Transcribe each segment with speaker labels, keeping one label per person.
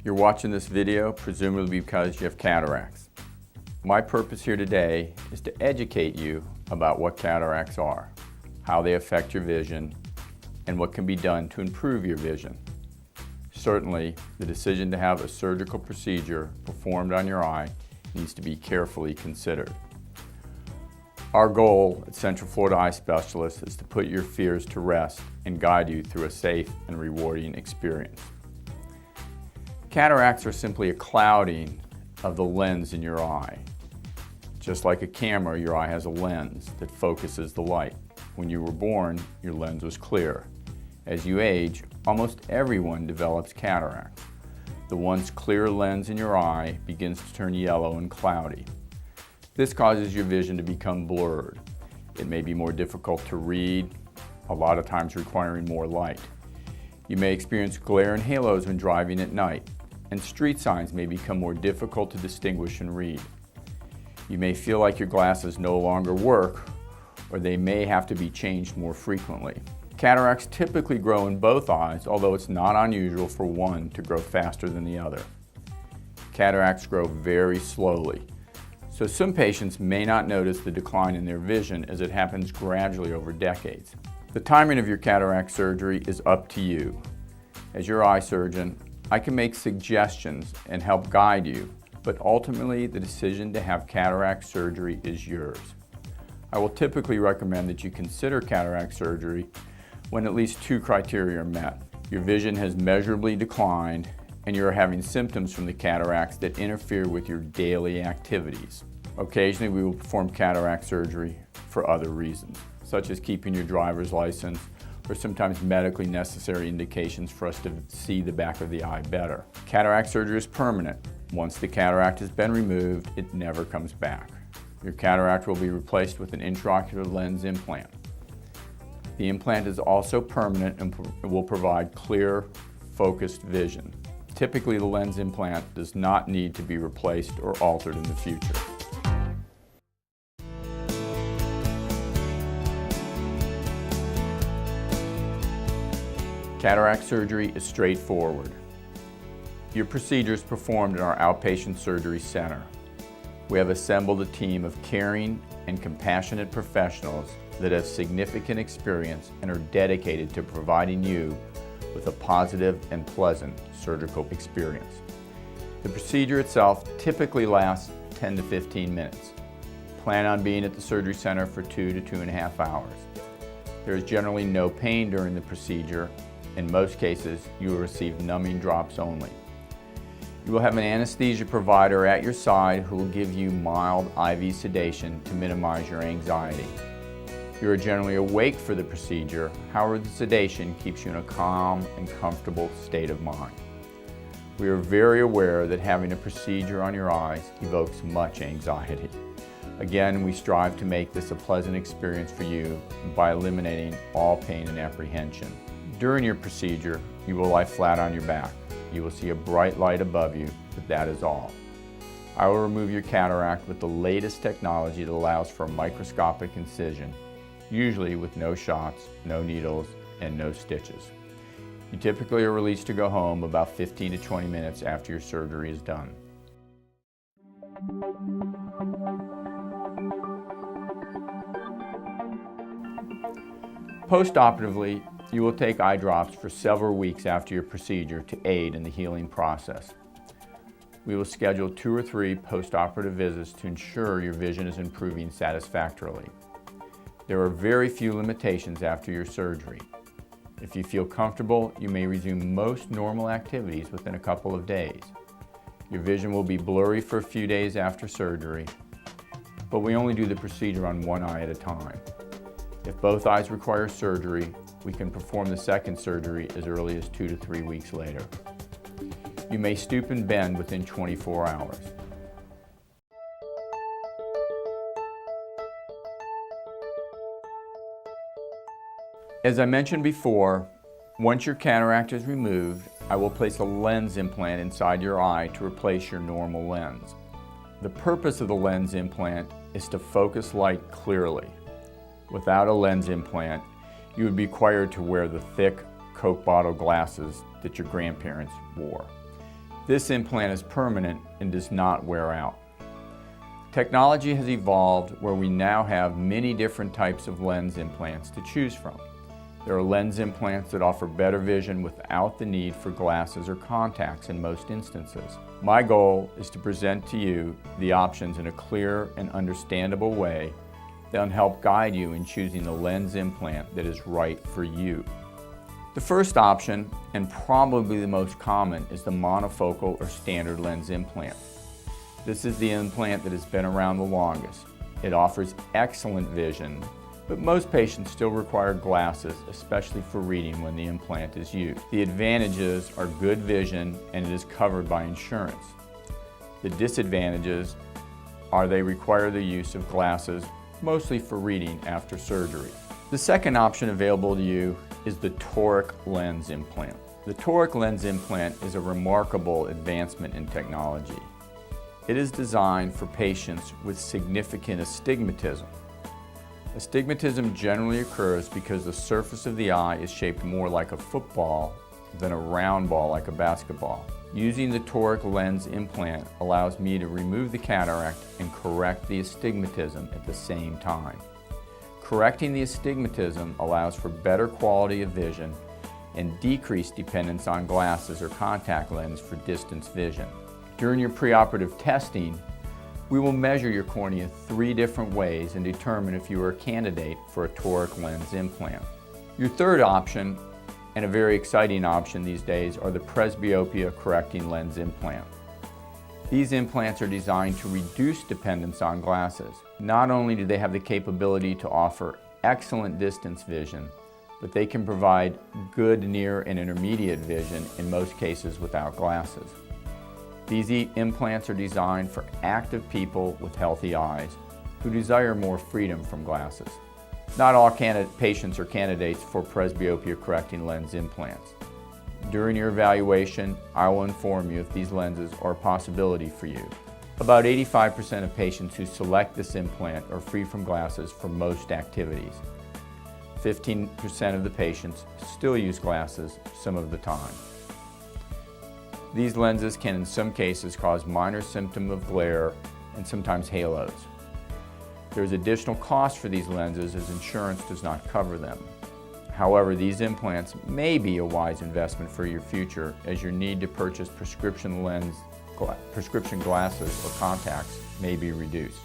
Speaker 1: You're watching this video presumably because you have cataracts. My purpose here today is to educate you about what cataracts are, how they affect your vision, and what can be done to improve your vision. Certainly, the decision to have a surgical procedure performed on your eye needs to be carefully considered. Our goal at Central Florida Eye Specialists is to put your fears to rest and guide you through a safe and rewarding experience. Cataracts are simply a clouding of the lens in your eye. Just like a camera, your eye has a lens that focuses the light. When you were born, your lens was clear. As you age, almost everyone develops cataracts. The once clear lens in your eye begins to turn yellow and cloudy. This causes your vision to become blurred. It may be more difficult to read, a lot of times requiring more light. You may experience glare and halos when driving at night, and street signs may become more difficult to distinguish and read. You may feel like your glasses no longer work, or they may have to be changed more frequently. Cataracts typically grow in both eyes, although it's not unusual for one to grow faster than the other. Cataracts grow very slowly, so some patients may not notice the decline in their vision as it happens gradually over decades. The timing of your cataract surgery is up to you. As your eye surgeon, I can make suggestions and help guide you, but ultimately the decision to have cataract surgery is yours. I will typically recommend that you consider cataract surgery when at least two criteria are met. Your vision has measurably declined and you are having symptoms from the cataracts that interfere with your daily activities. Occasionally we will perform cataract surgery for other reasons, such as keeping your driver's license or sometimes medically necessary indications for us to see the back of the eye better. Cataract surgery is permanent. Once the cataract has been removed, it never comes back. Your cataract will be replaced with an intraocular lens implant. The implant is also permanent and will provide clear, focused vision. Typically, the lens implant does not need to be replaced or altered in the future. Cataract surgery is straightforward. Your procedure is performed in our outpatient surgery center. We have assembled a team of caring and compassionate professionals that have significant experience and are dedicated to providing you with a positive and pleasant surgical experience. The procedure itself typically lasts 10 to 15 minutes. Plan on being at the surgery center for 2 to 2.5 hours. There is generally no pain during the procedure. In most cases, you will receive numbing drops only. You will have an anesthesia provider at your side who will give you mild IV sedation to minimize your anxiety. You are generally awake for the procedure, however the sedation keeps you in a calm and comfortable state of mind. We are very aware that having a procedure on your eyes evokes much anxiety. Again, we strive to make this a pleasant experience for you by eliminating all pain and apprehension. During your procedure, you will lie flat on your back. You will see a bright light above you, but that is all. I will remove your cataract with the latest technology that allows for a microscopic incision, usually with no shots, no needles, and no stitches. You typically are released to go home about 15 to 20 minutes after your surgery is done. Postoperatively, you will take eye drops for several weeks after your procedure to aid in the healing process. We will schedule 2 or 3 postoperative visits to ensure your vision is improving satisfactorily. There are very few limitations after your surgery. If you feel comfortable, you may resume most normal activities within a couple of days. Your vision will be blurry for a few days after surgery, but we only do the procedure on one eye at a time. If both eyes require surgery, we can perform the second surgery as early as 2 to 3 weeks later. You may stoop and bend within 24 hours. As I mentioned before, once your cataract is removed, I will place a lens implant inside your eye to replace your normal lens. The purpose of the lens implant is to focus light clearly. Without a lens implant, you would be required to wear the thick Coke bottle glasses that your grandparents wore. This implant is permanent and does not wear out. Technology has evolved where we now have many different types of lens implants to choose from. There are lens implants that offer better vision without the need for glasses or contacts in most instances. My goal is to present to you the options in a clear and understandable way that will help guide you in choosing the lens implant that is right for you. The first option, and probably the most common, is the monofocal or standard lens implant. This is the implant that has been around the longest. It offers excellent vision, but most patients still require glasses, especially for reading when the implant is used. The advantages are good vision and it is covered by insurance. The disadvantages are they require the use of glasses, mostly for reading after surgery. The second option available to you is the toric lens implant. The toric lens implant is a remarkable advancement in technology. It is designed for patients with significant astigmatism. Astigmatism generally occurs because the surface of the eye is shaped more like a football than a round ball like a basketball. Using the toric lens implant allows me to remove the cataract and correct the astigmatism at the same time. Correcting the astigmatism allows for better quality of vision and decreased dependence on glasses or contact lens for distance vision. During your preoperative testing, we will measure your cornea 3 different ways and determine if you are a candidate for a toric lens implant. Your third option, and a very exciting option these days, are the presbyopia correcting lens implant. These implants are designed to reduce dependence on glasses. Not only do they have the capability to offer excellent distance vision, but they can provide good near and intermediate vision in most cases without glasses. These implants are designed for active people with healthy eyes who desire more freedom from glasses. Not all patients are candidates for presbyopia correcting lens implants. During your evaluation, I will inform you if these lenses are a possibility for you. About 85% of patients who select this implant are free from glasses for most activities. 15% of the patients still use glasses some of the time. These lenses can in some cases cause minor symptom of glare and sometimes halos. There is additional cost for these lenses as insurance does not cover them. However, these implants may be a wise investment for your future as your need to purchase prescription glasses or contacts may be reduced.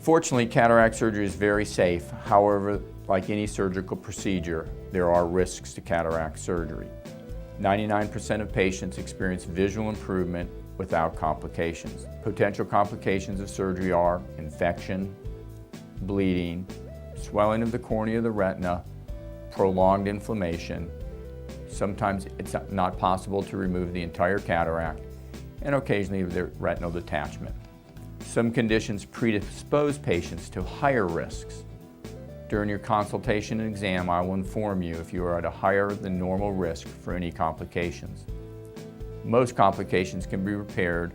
Speaker 1: Fortunately, cataract surgery is very safe. However, like any surgical procedure, there are risks to cataract surgery. 99% of patients experience visual improvement without complications. Potential complications of surgery are infection, bleeding, swelling of the cornea of the retina, prolonged inflammation. Sometimes it's not possible to remove the entire cataract, and occasionally the retinal detachment. Some conditions predispose patients to higher risks. During your consultation and exam, I will inform you if you are at a higher than normal risk for any complications. Most complications can be repaired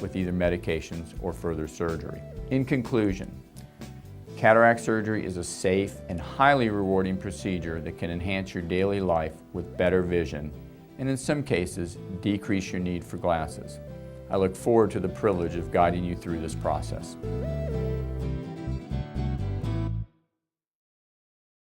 Speaker 1: with either medications or further surgery. In conclusion, cataract surgery is a safe and highly rewarding procedure that can enhance your daily life with better vision and in some cases decrease your need for glasses. I look forward to the privilege of guiding you through this process.